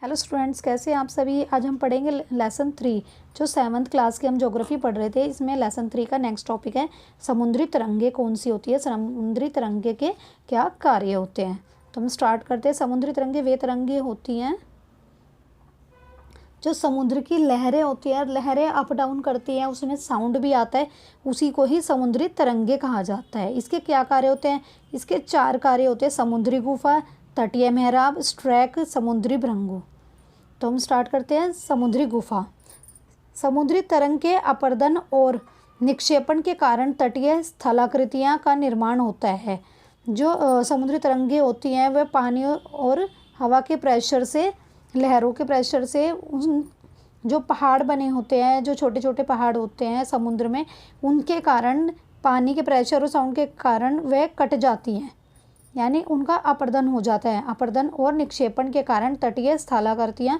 Hello students, कैसे हैं आप सभी। आज हम पढ़ेंगे लेसन 3 जो 7th क्लास के हम ज्योग्राफी पढ़ रहे थे। इसमें लेसन 3 का नेक्स्ट टॉपिक है समुद्री तरंगे कौन सी होती है, समुद्री तरंगे के क्या कार्य होते हैं। तो हम स्टार्ट करते हैं। समुद्री तरंगे वे तरंगे होती हैं जो समुद्र की लहरें होती हैं, लहरें अप डाउन करती हैं, उसमें साउंड भी आता है, उसी को ही समुद्री तरंगे कहा जाता है। इसके क्या कार्य होते हैं? इसके 4 कार्य होते हैं। समुद्री गुफा, तटीय मेहराब, स्ट्रैक, समुद्री भृंगु। तो हम स्टार्ट करते हैं। समुद्री गुफा। समुद्री तरंग के अपर्दन और निक्षेपण के कारण तटीय स्थलाकृतियाँ का निर्माण होता है। जो समुद्री तरंगे होती हैं वह पानी और हवा के प्रेशर से, लहरों के प्रेशर से उन जो पहाड़ बने होते हैं, जो छोटे छोटे पहाड़ होते हैं समुद्र में, उनके कारण पानी के प्रेशर और साउंड के कारण वह कट जाती हैं, यानी उनका अपर्दन हो जाता है। अपर्दन और निक्षेपण के कारण तटीय स्थलाकृतियाँ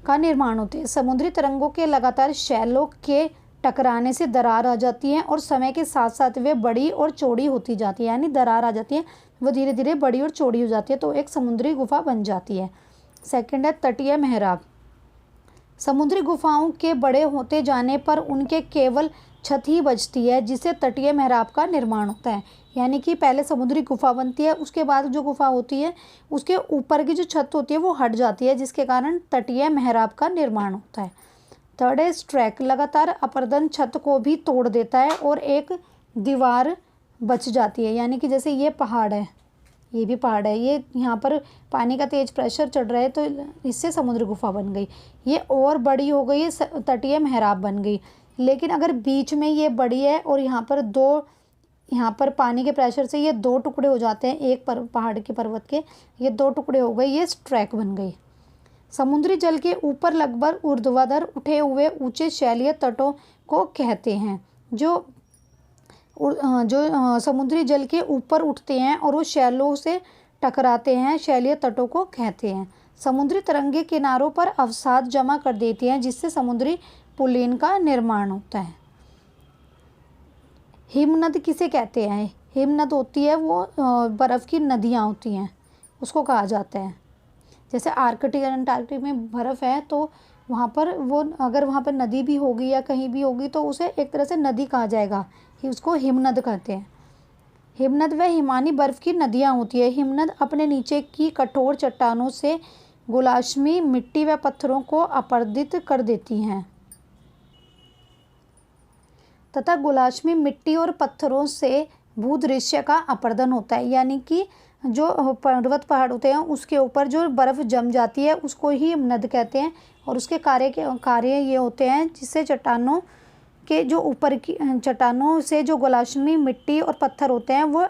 का निर्माण होते हैं। समुद्री तरंगों के लगातार शैलों के टकराने से दरार आ जाती है और समय के साथ साथ वे बड़ी और चौड़ी होती जाती है, यानी दरार आ जाती है, वो धीरे धीरे बड़ी और चौड़ी हो जाती है, तो एक समुद्री गुफा बन जाती है। सेकंड है तटीय मेहराब। समुद्री गुफाओं के बड़े होते जाने पर उनके केवल छत ही बचती है, जिससे तटीय मेहराब का निर्माण होता है। यानी कि पहले समुद्री गुफा बनती है, उसके बाद जो गुफा होती है उसके ऊपर की जो छत होती है वो हट जाती है, जिसके कारण तटीय मेहराब का निर्माण होता है। थर्ड है स्ट्रैक। लगातार अपर्दन छत को भी तोड़ देता है और एक दीवार बच जाती है। यानी कि जैसे ये पहाड़ है, ये भी पहाड़ है, ये यहाँ पर पानी का तेज प्रेशर चढ़ रहा है तो इससे समुद्र गुफा बन गई, ये और बड़ी हो गई, तटीय मेहराब बन गई। लेकिन अगर बीच में ये बड़ी है और यहाँ पर पानी के प्रेशर से ये 2 टुकड़े हो जाते हैं, एक पहाड़ के पर्वत के ये 2 टुकड़े हो गए, ये स्ट्रैक बन गई। समुद्री जल के ऊपर लगभग ऊर्ध्वाधर उठे हुए ऊंचे शैलीय तटों को कहते हैं। जो समुद्री जल के ऊपर उठते हैं और वो शैलों से टकराते हैं, शैलीय तटों को कहते हैं। समुद्री तरंगे किनारों पर अवसाद जमा कर देती हैं, जिससे समुद्री पुलिन का निर्माण होता है। हिमनद किसे कहते हैं? हिमनद होती है वो बर्फ़ की नदियाँ होती हैं, उसको कहा जाता है। जैसे आर्कटिक और अंटार्कटिक में बर्फ़ है तो वहाँ पर वो अगर वहाँ पर नदी भी होगी या कहीं भी होगी तो उसे एक तरह से नदी कहा जाएगा, उसको हिमनद कहते हैं। हिमनद व हिमानी बर्फ़ की नदियाँ होती है। हिमनद अपने नीचे की कठोर चट्टानों से गुलाशमी मिट्टी व पत्थरों को अपर्दित कर देती हैं तथा गुलाशमी मिट्टी और पत्थरों से भूदृश्य का अपर्दन होता है। यानी कि जो पर्वत पहाड़ होते हैं उसके ऊपर जो बर्फ़ जम जाती है उसको ही हिमनद कहते हैं, और उसके कार्य ये होते हैं जिससे चट्टानों के जो ऊपर की चट्टानों से जो गुलाशमी मिट्टी और पत्थर होते हैं वो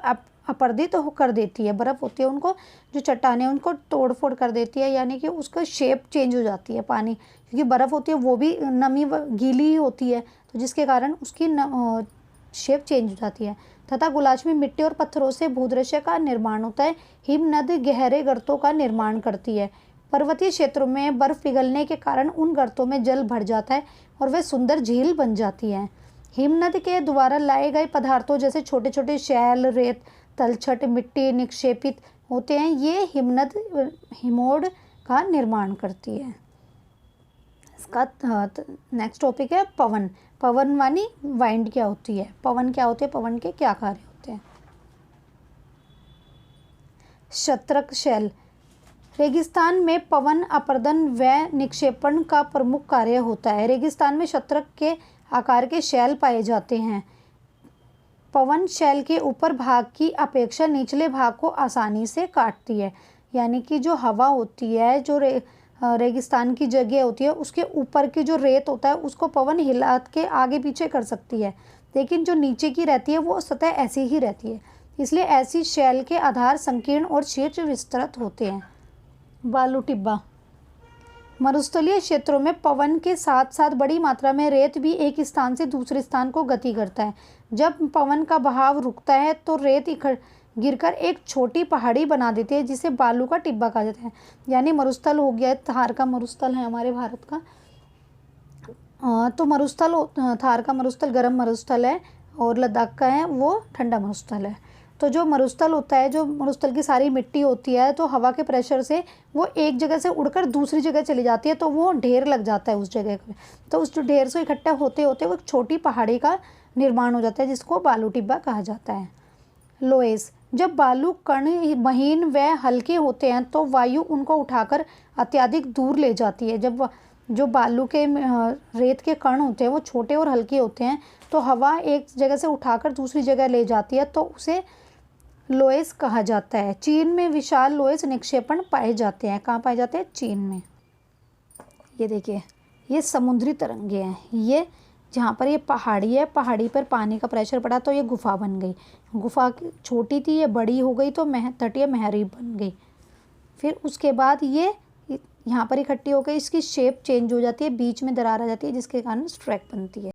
अपर्दित कर देती है। बर्फ़ होती है उनको, जो चट्टानें उनको तोड़ फोड़ कर देती है, यानी कि उसका शेप चेंज हो जाती है। पानी क्योंकि बर्फ़ होती है वो भी नमी गीली होती है, तो जिसके कारण उसकी शेप चेंज हो जाती है। तथा गुलाशमी मिट्टी और पत्थरों से भूदृश्य का निर्माण होता है। हिमनद गहरे गर्तों का निर्माण करती है। पर्वतीय क्षेत्रों में बर्फ़ पिघलने के कारण उन गर्तों में जल भर जाता है और वे सुंदर झील बन जाती है। हिमनद के द्वारा लाए गए पदार्थों जैसे छोटे छोटे शैल, रेत, तलछट, मिट्टी निक्षेपित होते हैं, ये हिमनद हिमोड का निर्माण करती है। इसका नेक्स्ट टॉपिक है पवन। पवन वाली वाइंड क्या होती है? पवन क्या होते हैं? पवन के क्या कार्य होते हैं? शत्रक शैल। रेगिस्तान में पवन अपर्दन व निक्षेपण का प्रमुख कार्य होता है। रेगिस्तान में शत्रक के आकार के शैल पाए जाते हैं। पवन शैल के ऊपर भाग की अपेक्षा निचले भाग को आसानी से काटती है। यानी कि जो हवा होती है, जो रेगिस्तान की जगह होती है, उसके ऊपर की जो रेत होता है उसको पवन हिला के आगे पीछे कर सकती है, लेकिन जो नीचे की रहती है वो सतह ऐसी ही रहती है। इसलिए ऐसी शैल के आधार संकीर्ण और शीर्ष विस्तृत होते हैं। बालू टिब्बा। मरुस्थलीय क्षेत्रों में पवन के साथ साथ बड़ी मात्रा में रेत भी एक स्थान से दूसरे स्थान को गति करता है। जब पवन का बहाव रुकता है तो रेत गिरकर एक छोटी पहाड़ी बना देती है, जिसे बालू का टिब्बा कहा जाता है। यानी मरुस्थल हो गया, थार का मरुस्थल है हमारे भारत का, तो मरुस्थल थार का मरुस्थल गर्म मरुस्थल है और लद्दाख का है वो ठंडा मरुस्थल है। तो जो मरुस्थल होता है, जो मरुस्थल की सारी मिट्टी होती है, तो हवा के प्रेशर से वो एक जगह से उड़कर दूसरी जगह चली जाती है, तो वो ढेर लग जाता है उस जगह पे। तो उस ढेर से इकट्ठा होते होते वो एक छोटी पहाड़ी का निर्माण हो जाता है, जिसको बालू टिब्बा कहा जाता है। लोएस, जब बालू कण महीन व हल्के होते हैं तो वायु उनको उठाकर अत्यधिक दूर ले जाती है। जब जो बालू के रेत के कण होते हैं वो छोटे और हल्के होते हैं, तो हवा एक जगह से उठाकर दूसरी जगह ले जाती है, तो उसे लोएस कहा जाता है। चीन में विशाल लोएस निक्षेपण पाए जाते हैं। कहाँ पाए जाते हैं? चीन में। ये देखिए, ये समुद्री तरंगे हैं। ये जहाँ पर ये पहाड़ी है, पहाड़ी पर पानी का प्रेशर पड़ा तो ये गुफा बन गई। गुफा छोटी थी, ये बड़ी हो गई तो तटीय महरी बन गई। फिर उसके बाद ये यहाँ पर इकट्ठी हो गई, इसकी शेप चेंज हो जाती है, बीच में दरार आ जाती है, जिसके कारण स्ट्रैक बनती है।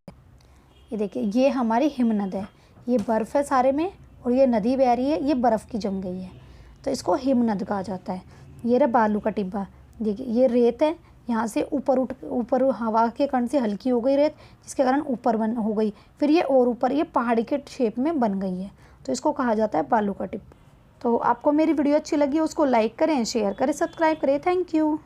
ये देखिए, ये हमारी हिमनद है। ये बर्फ़ है सारे में, और ये नदी बह रही है, ये बर्फ़ की जम गई है, तो इसको हिमनद कहा जाता है। ये रहा बालू का टिब्बा। देखिए, ये रेत है, यहाँ से ऊपर हवा के कण से हल्की हो गई रेत, जिसके कारण ऊपर बन हो गई। फिर ये और ऊपर ये पहाड़ी के शेप में बन गई है, तो इसको कहा जाता है बालू का टिब्बा। तो आपको मेरी वीडियो अच्छी लगी, उसको लाइक करें, शेयर करें, सब्सक्राइब करें। Thank you.